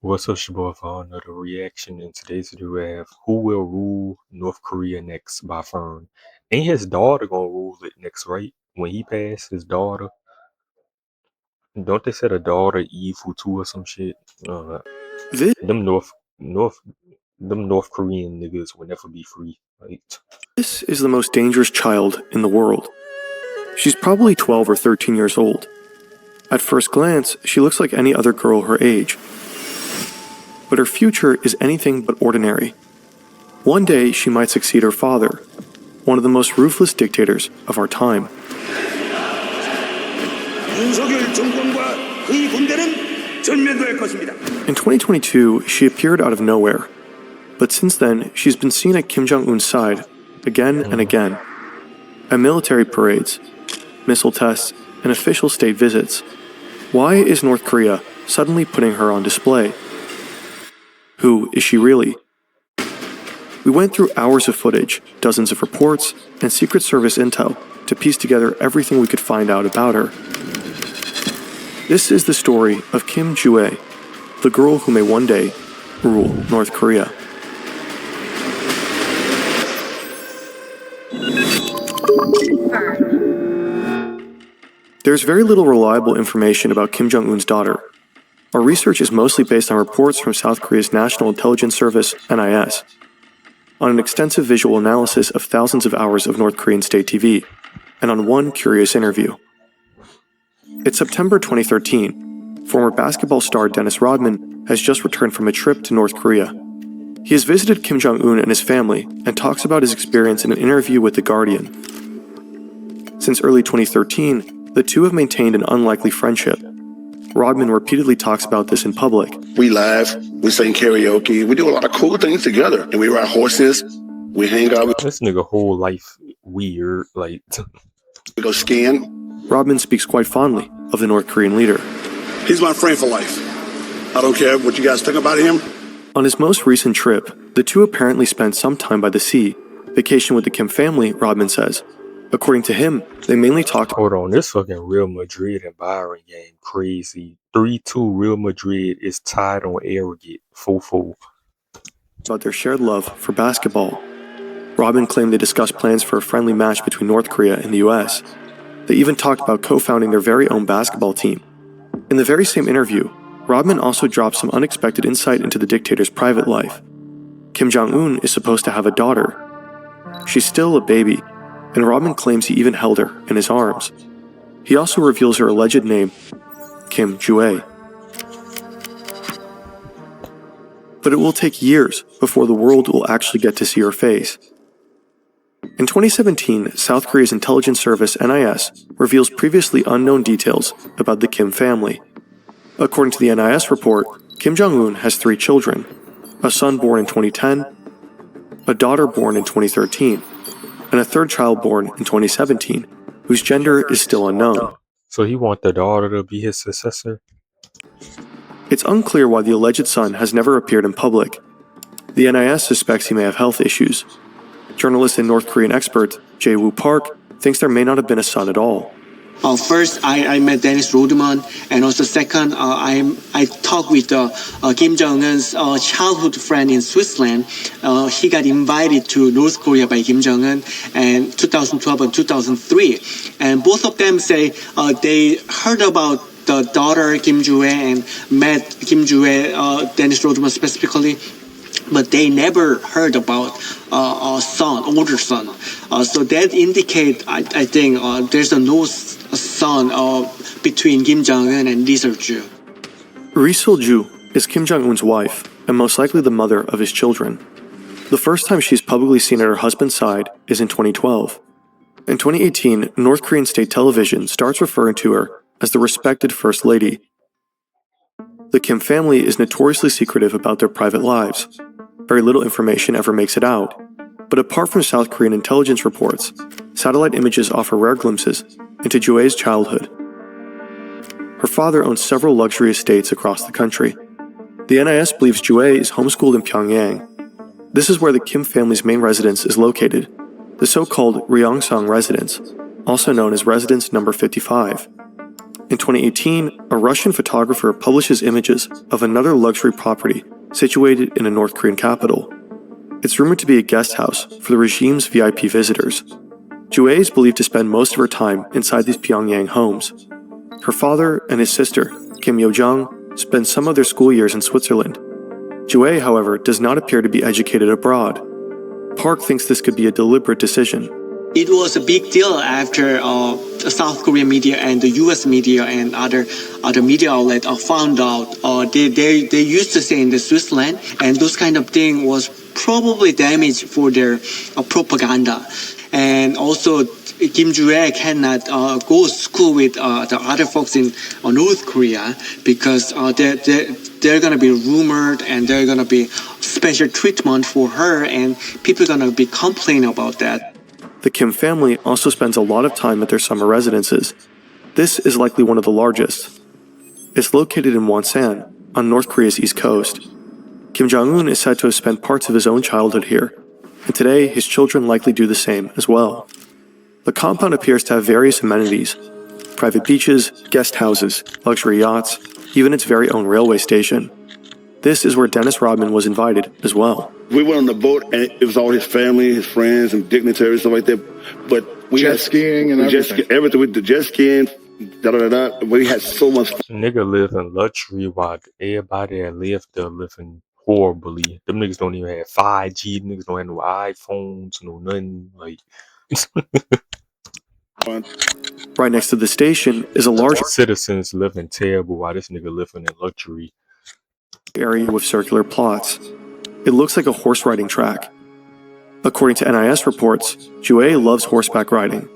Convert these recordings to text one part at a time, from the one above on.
What's up, Shabar, for another reaction? In today's video, we have Who Will Rule North Korea Next by Fern. Ain't his daughter gonna rule it next, right? When he passed, his daughter. Don't they say the daughter evil too or some shit? Uh, This them North Korean niggas will never be free. Like, is the most dangerous child in the world. She's probably 12 or 13 years old. At first glance, she looks like any other girl her age. But her future is anything but ordinary. One day, she might succeed her father, one of the most ruthless dictators of our time. In 2022, she appeared out of nowhere. But since then, she's been seen at Kim Jong-un's side again and again. At military parades, missile tests, and official state visits. Why is North Korea suddenly putting her on display? Who is she really? We went through hours of footage, dozens of reports, and Secret Service intel to piece together everything we could find out about her. This is the story of Kim Ju-ae, the girl who may one day rule North Korea. There's very little reliable information about Kim Jong-un's daughter. Our research is mostly based on reports from South Korea's National Intelligence Service, NIS, on an extensive visual analysis of thousands of hours of North Korean state TV, and on one curious interview. It's September 2013. Former basketball star Dennis Rodman has just returned from a trip to North Korea. He has visited Kim Jong-un and his family and talks about his experience in an interview with The Guardian. Since early 2013, the two have maintained an unlikely friendship. Rodman repeatedly talks about this in public. We laugh, we sing karaoke, we do a lot of cool things together. And we ride horses, we hang out, this nigga whole life weird. Like, we go skiing. Rodman speaks quite fondly of the North Korean leader. He's my friend for life. I don't care what you guys think about him. On his most recent trip, the two apparently spent some time by the sea, vacation with the Kim family, Rodman says. According to him, they mainly talked hold on, this fucking Real Madrid and Bayern game crazy. 3-2 Real Madrid is tied on aggregate. 4-4. about their shared love for basketball. Rodman claimed they discussed plans for a friendly match between North Korea and the US. They even talked about co-founding their very own basketball team. In the very same interview, Rodman also dropped some unexpected insight into the dictator's private life. Kim Jong-un is supposed to have a daughter. She's still a baby, and Rodman claims he even held her in his arms. He also reveals her alleged name, Kim Ju-ae. But it will take years before the world will actually get to see her face. In 2017, South Korea's intelligence service NIS reveals previously unknown details about the Kim family. According to the NIS report, Kim Jong-un has 3 children, a son born in 2010, a daughter born in 2013, and a third child born in 2017, whose gender is still unknown. So he want the daughter to be his successor? It's unclear why the alleged son has never appeared in public. The NIS suspects he may have health issues. Journalist and North Korean expert Jae-woo Park thinks there may not have been a son at all. First, I met Dennis Rodman, and also second, I talked with Kim Jong-un's childhood friend in Switzerland. He got invited to North Korea by Kim Jong-un in 2012 and 2003. And both of them say they heard about the daughter Kim Ju-ae and met Kim Ju-ae, Dennis Rodman specifically, but they never heard about a son, older son. So that indicate, I think, there's no son between Kim Jong-un and Lee Seol-ju. Ri Seol-ju is Kim Jong-un's wife and most likely the mother of his children. The first time she's publicly seen at her husband's side is in 2012. In 2018, North Korean state television starts referring to her as the respected First Lady. The Kim family is notoriously secretive about their private lives. Very little information ever makes it out. But apart from South Korean intelligence reports, satellite images offer rare glimpses into Ju-ae's childhood. Her father owns several luxury estates across the country. The NIS believes Ju-ae is homeschooled in Pyongyang. This is where the Kim family's main residence is located, the so-called Ryongsong residence, also known as Residence Number 55. In 2018, a Russian photographer publishes images of another luxury property situated in a North Korean capital. It's rumored to be a guest house for the regime's VIP visitors. Ju-ae is believed to spend most of her time inside these Pyongyang homes. Her father and his sister, Kim Yo-jung, spend some of their school years in Switzerland. Ju-ae, however, does not appear to be educated abroad. Park thinks this could be a deliberate decision. It was a big deal after the South Korean media and the U.S. media and other media outlets found out. They used to say in the Switzerland, and those kind of thing was probably damage for their propaganda. And also, Kim Ju-ae cannot go to school with the other folks in North Korea because they're going to be rumored and they're going to be special treatment for her, and people are going to be complaining about that. The Kim family also spends a lot of time at their summer residences. This is likely one of the largest. It's located in Wonsan, on North Korea's east coast. Kim Jong-un is said to have spent parts of his own childhood here, and today his children likely do the same as well. The compound appears to have various amenities: private beaches, guest houses, luxury yachts, even its very own railway station. This is where Dennis Rodman was invited as well. We went on the boat, and it was all his family, his friends, and dignitaries, stuff like that. But we jet skiing and everything. Everything with the jet skiing, We had so much fun. Nigga live in luxury while everybody that lived there living horribly. Them niggas don't even have 5G. Niggas don't have no iPhones, no nothing. Like, Right next to the station is a large citizens living terrible while this nigga living in luxury. area with circular plots. It looks like a horse riding track. According to NIS reports, Ju-ae loves horseback riding.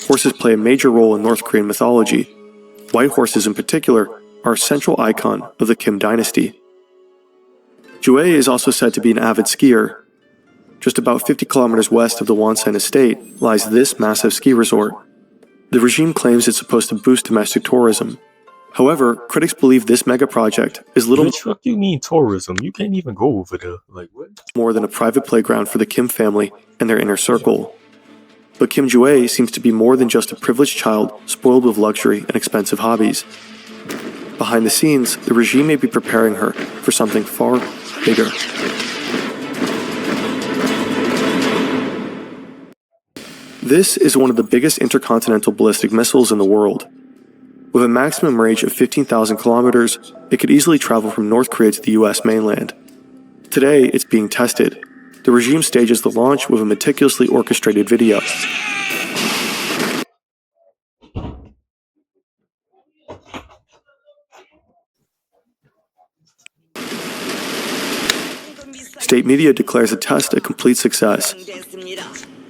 Horses play a major role in North Korean mythology. White horses in particular are a central icon of the Kim dynasty. Ju-ae is also said to be an avid skier. Just about 50 kilometers west of the Wonsan estate lies this massive ski resort. The regime claims it's supposed to boost domestic tourism. However, critics believe this mega project is little Bitch, fuck you mean tourism? You can't even go over there. Like, what? more than a private playground for the Kim family and their inner circle. But Kim Ju-ae seems to be more than just a privileged child spoiled with luxury and expensive hobbies. Behind the scenes, the regime may be preparing her for something far bigger. This is one of the biggest intercontinental ballistic missiles in the world. With a maximum range of 15,000 kilometers, it could easily travel from North Korea to the US mainland. Today, it's being tested. The regime stages the launch with a meticulously orchestrated video. State media declares the test a complete success.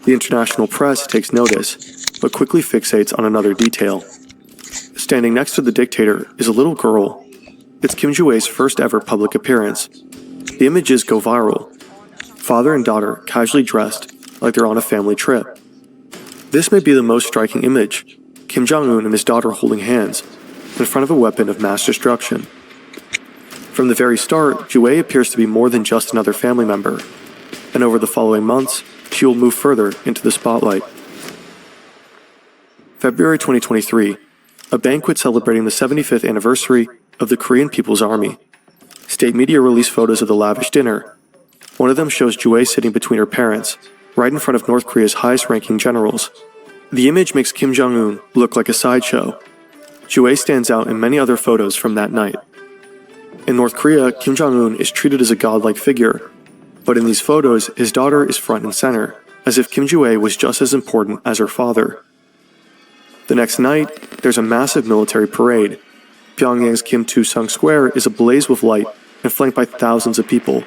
The international press takes notice, but quickly fixates on another detail. Standing next to the dictator is a little girl. It's Kim Ju-ae's first ever public appearance. The images go viral. Father and daughter casually dressed like they're on a family trip. This may be the most striking image: Kim Jong-un and his daughter holding hands in front of a weapon of mass destruction. From the very start, Ju-ae appears to be more than just another family member, and over the following months, she will move further into the spotlight. February 2023, a banquet celebrating the 75th anniversary of the Korean People's Army. State media released photos of the lavish dinner. One of them shows Ju-ae sitting between her parents, right in front of North Korea's highest-ranking generals. The image makes Kim Jong-un look like a sideshow. Ju-ae stands out in many other photos from that night. In North Korea, Kim Jong-un is treated as a godlike figure, but in these photos, his daughter is front and center, as if Kim Ju-ae was just as important as her father. The next night, there's a massive military parade. Pyongyang's Kim Tu-sung Square is ablaze with light and flanked by thousands of people.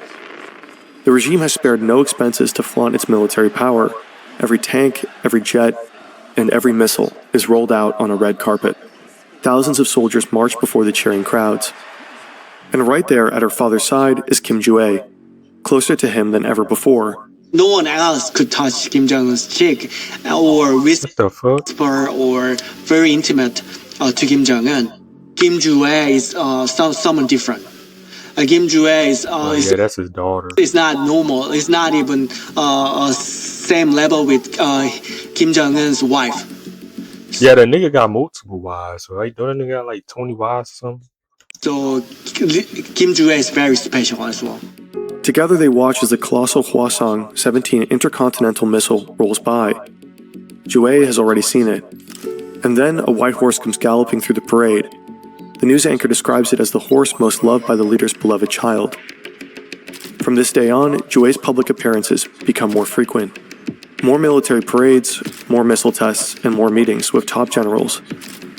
The regime has spared no expenses to flaunt its military power. Every tank, every jet, and every missile is rolled out on a red carpet. Thousands of soldiers march before the cheering crowds. And right there at her father's side is Kim Ju-ae, closer to him than ever before. No one else could touch Kim Jong-un's cheek or whisper or very intimate to Kim Jong-un. Kim Ju-ae is someone different. Kim Ju-ae is yeah, that's his daughter. It's not normal. It's not even same level with Kim Jong-un's wife. Yeah, the nigga got multiple wives, right? Don't the nigga got like 20 wives or something? So Kim Joo-ae is very special as well. Together they watch as the colossal Hwasong-17 intercontinental missile rolls by. Joo-ae has already seen it. And then a white horse comes galloping through the parade. The news anchor describes it as the horse most loved by the leader's beloved child. From this day on, Joo-ae's public appearances become more frequent. More military parades, more missile tests, and more meetings with top generals.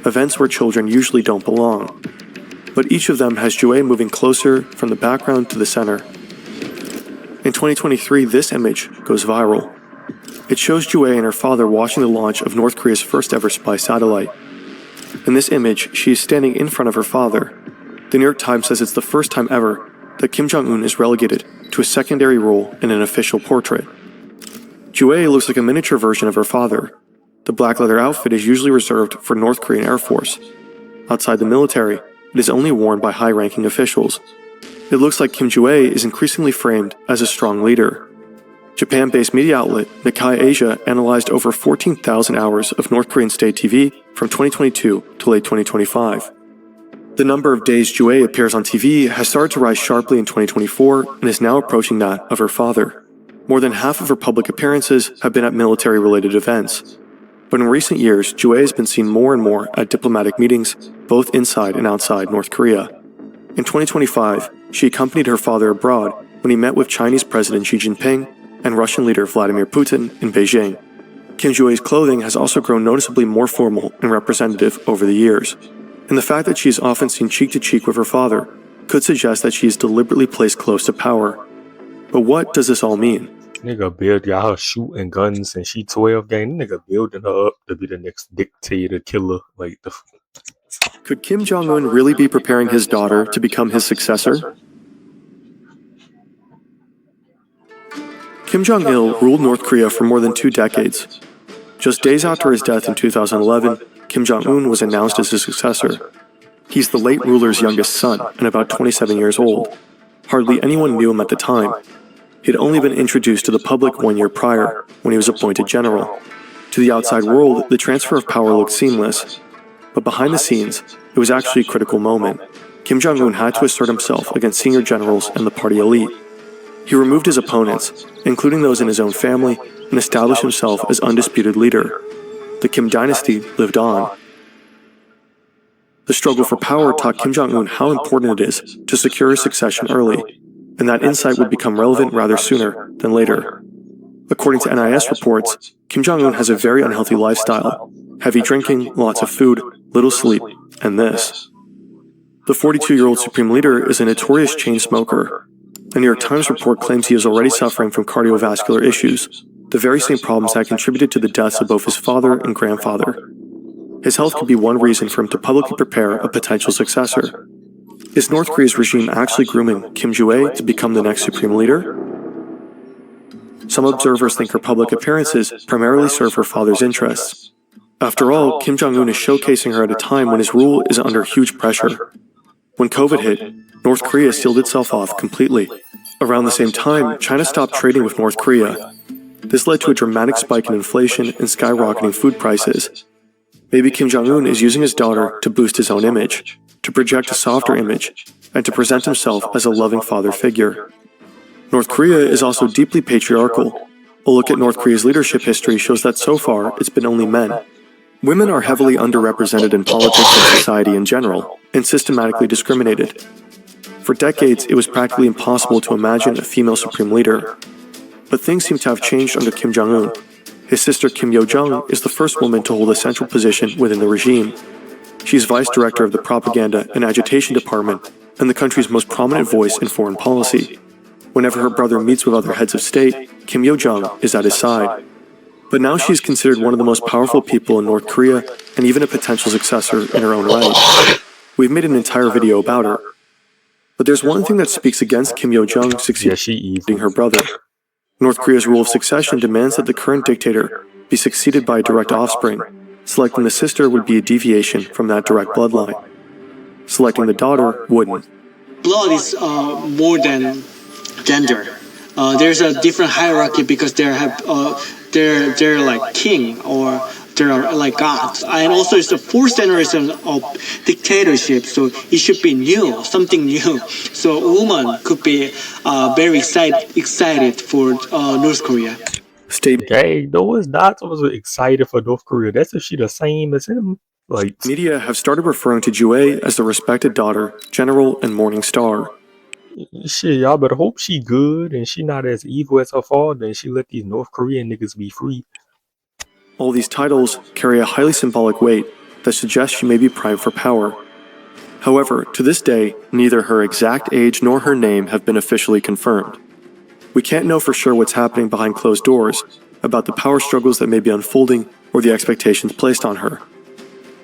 Events where children usually don't belong. But each of them has Joo-ae moving closer from the background to the center. In 2023, this image goes viral. It shows Joo-ae and her father watching the launch of North Korea's first ever spy satellite. In this image, she is standing in front of her father. The New York Times says it's the first time ever that Kim Jong-un is relegated to a secondary role in an official portrait. Joo-ae looks like a miniature version of her father. The black leather outfit is usually reserved for North Korean Air Force. Outside the military, it is only worn by high-ranking officials. It looks like Kim Joo-ae is increasingly framed as a strong leader. Japan-based media outlet Nikkei Asia analyzed over 14,000 hours of North Korean state TV from 2022 to late 2025. The number of days Joo-ae appears on TV has started to rise sharply in 2024 and is now approaching that of her father. More than half of her public appearances have been at military-related events. But in recent years, Joo-ae has been seen more and more at diplomatic meetings, both inside and outside North Korea. In 2025, she accompanied her father abroad when he met with Chinese President Xi Jinping and Russian leader Vladimir Putin in Beijing. Kim Joo-ae's clothing has also grown noticeably more formal and representative over the years. And the fact that she is often seen cheek-to-cheek with her father could suggest that she is deliberately placed close to power. But what does this all mean? Nigga got her shooting guns and she 12 gang. Nigga building her up to be the next dictator killer. Like the. Could Kim Jong-un really be preparing his daughter to become his successor? Kim Jong-il ruled North Korea for more than 2 decades. Just days after his death in 2011, Kim Jong-un was announced as his successor. He's the late ruler's youngest son and about 27 years old. Hardly anyone knew him at the time. He had only been introduced to the public 1 year prior, when he was appointed general. To the outside world, the transfer of power looked seamless. But behind the scenes, it was actually a critical moment. Kim Jong-un had to assert himself against senior generals and the party elite. He removed his opponents, including those in his own family, and established himself as undisputed leader. The Kim dynasty lived on. The struggle for power taught Kim Jong-un how important it is to secure his succession early, and that insight would become relevant rather sooner than later. According to NIS reports, Kim Jong-un has a very unhealthy lifestyle: heavy drinking, lots of food, little sleep, and this. The 42-year-old supreme leader is a notorious chain smoker. The New York Times report claims he is already suffering from cardiovascular issues, the very same problems that contributed to the deaths of both his father and grandfather. His health could be one reason for him to publicly prepare a potential successor. Is North Korea's regime actually grooming Kim Joo-ae to become the next supreme leader? Some observers think her public appearances primarily serve her father's interests. After all, Kim Jong-un is showcasing her at a time when his rule is under huge pressure. When COVID hit, North Korea sealed itself off completely. Around the same time, China stopped trading with North Korea. This led to a dramatic spike in inflation and skyrocketing food prices. Maybe Kim Jong-un is using his daughter to boost his own image, to project a softer image, and to present himself as a loving father figure. North Korea is also deeply patriarchal. A look at North Korea's leadership history shows that so far it's been only men. Women are heavily underrepresented in politics and society in general, and systematically discriminated. For decades, it was practically impossible to imagine a female supreme leader. But things seem to have changed under Kim Jong-un. His sister Kim Yo-jong is the first woman to hold a central position within the regime. She's vice director of the Propaganda and Agitation Department and the country's most prominent voice in foreign policy. Whenever her brother meets with other heads of state, Kim Yo-jong is at his side. But now she is considered one of the most powerful people in North Korea and even a potential successor in her own right. We've made an entire video about her. But there's one thing that speaks against Kim Yo-jong succeeding her brother. North Korea's rule of succession demands that the current dictator be succeeded by a direct offspring. Selecting the sister would be a deviation from that direct bloodline. Selecting the daughter wouldn't. Blood is more than gender. There's a different hierarchy because they're like king or there are like gods, and also it's the fourth generation of dictatorship, so it should be new, something new. So a woman could be very excited for North Korea. State Dang, no, it's not. I was excited for North Korea. That's if she the same as him. Like, media have started referring to Jue as the respected daughter, general, and morning star. shit, y'all better hope she good and she not as evil as her father and she let these North Korean niggas be free. All these titles carry a highly symbolic weight that suggests she may be primed for power. However, to this day, neither her exact age nor her name have been officially confirmed. We can't know for sure what's happening behind closed doors about the power struggles that may be unfolding or the expectations placed on her.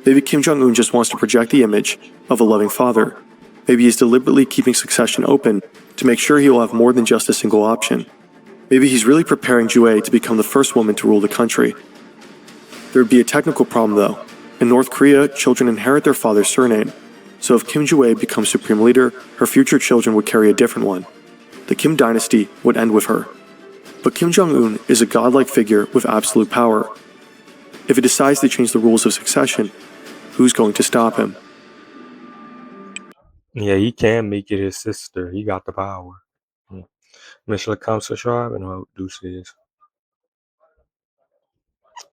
Maybe Kim Jong-un just wants to project the image of a loving father. Maybe he's deliberately keeping succession open to make sure he will have more than just a single option. Maybe he's really preparing Jue to become the first woman to rule the country. There would be a technical problem though. In North Korea, children inherit their father's surname. So if Kim Jue becomes supreme leader, her future children would carry a different one. The Kim dynasty would end with her. But Kim Jong-un is a godlike figure with absolute power. If he decides to change the rules of succession, who's going to stop him? Yeah, he can make it his sister. He got the power. Make sure to comment, subscribe, and I'll do this.